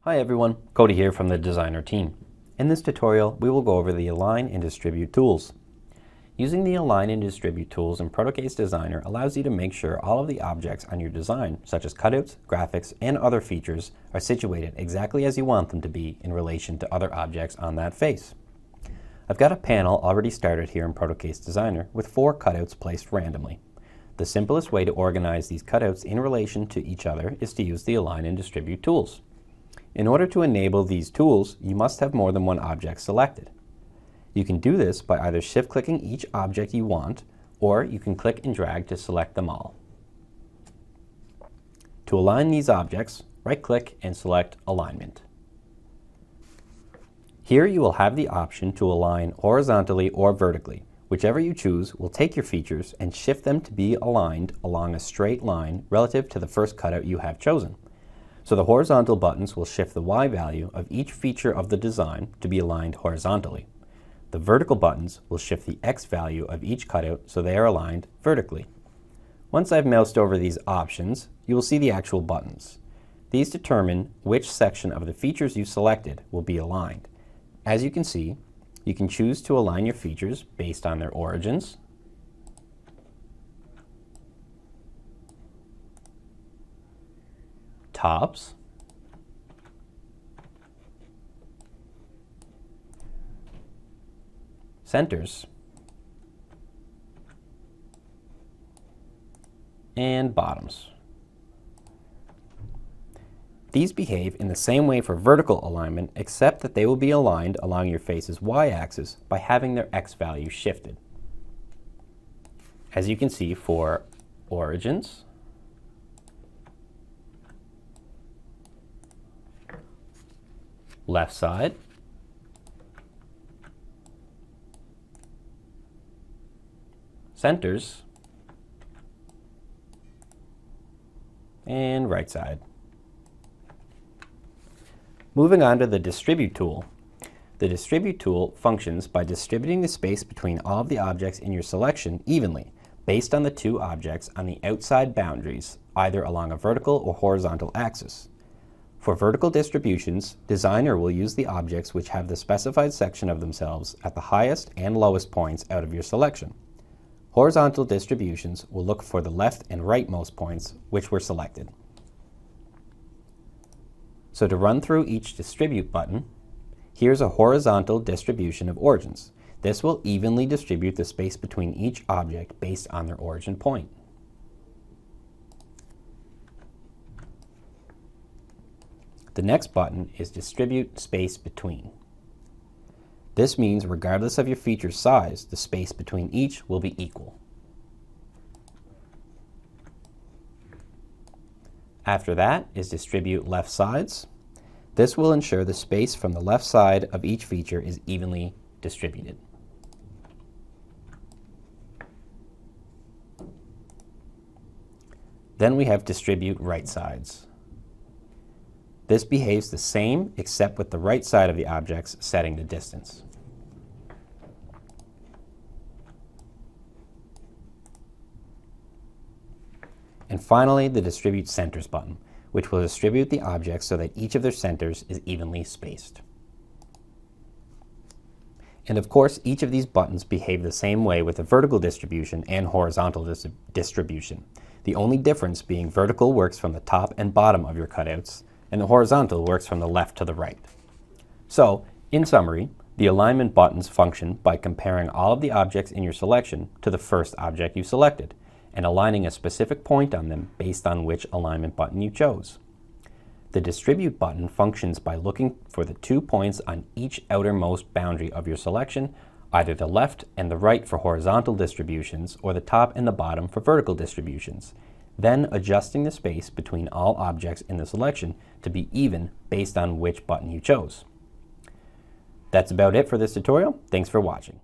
Hi everyone, Cody here from the Designer team. In this tutorial, we will go over the Align and Distribute tools. Using the Align and Distribute tools in Protocase Designer allows you to make sure all of the objects on your design, such as cutouts, graphics, and other features, are situated exactly as you want them to be in relation to other objects on that face. I've got a panel already started here in Protocase Designer with 4 cutouts placed randomly. The simplest way to organize these cutouts in relation to each other is to use the Align and Distribute tools. In order to enable these tools, you must have more than one object selected. You can do this by either shift-clicking each object you want, or you can click and drag to select them all. To align these objects, right-click and select Alignment. Here you will have the option to align horizontally or vertically. Whichever you choose will take your features and shift them to be aligned along a straight line relative to the first cutout you have chosen. So the horizontal buttons will shift the Y value of each feature of the design to be aligned horizontally. The vertical buttons will shift the X value of each cutout so they are aligned vertically. Once I've moused over these options, you will see the actual buttons. These determine which section of the features you selected will be aligned. As you can see, you can choose to align your features based on their origins, tops, centers, and bottoms. These behave in the same way for vertical alignment, except that they will be aligned along your face's Y-axis by having their X value shifted. As you can see for origins, left side, centers, and right side. Moving on to the Distribute tool. The Distribute tool functions by distributing the space between all of the objects in your selection evenly, based on the 2 objects on the outside boundaries, either along a vertical or horizontal axis. For vertical distributions, Designer will use the objects which have the specified section of themselves at the highest and lowest points out of your selection. Horizontal distributions will look for the left and rightmost points which were selected. So to run through each Distribute button, here's a horizontal distribution of origins. This will evenly distribute the space between each object based on their origin point. The next button is Distribute Space Between. This means regardless of your feature's size, the space between each will be equal. After that is Distribute Left Sides. This will ensure the space from the left side of each feature is evenly distributed. Then we have Distribute Right Sides. This behaves the same except with the right side of the objects setting the distance. And finally, the Distribute Centers button, which will distribute the objects so that each of their centers is evenly spaced. And of course, each of these buttons behave the same way with a vertical distribution and horizontal distribution. The only difference being vertical works from the top and bottom of your cutouts, and the horizontal works from the left to the right. So, in summary, the alignment buttons function by comparing all of the objects in your selection to the first object you selected, and aligning a specific point on them based on which alignment button you chose. The Distribute button functions by looking for the 2 points on each outermost boundary of your selection, either the left and the right for horizontal distributions or the top and the bottom for vertical distributions, then adjusting the space between all objects in the selection to be even based on which button you chose. That's about it for this tutorial. Thanks for watching.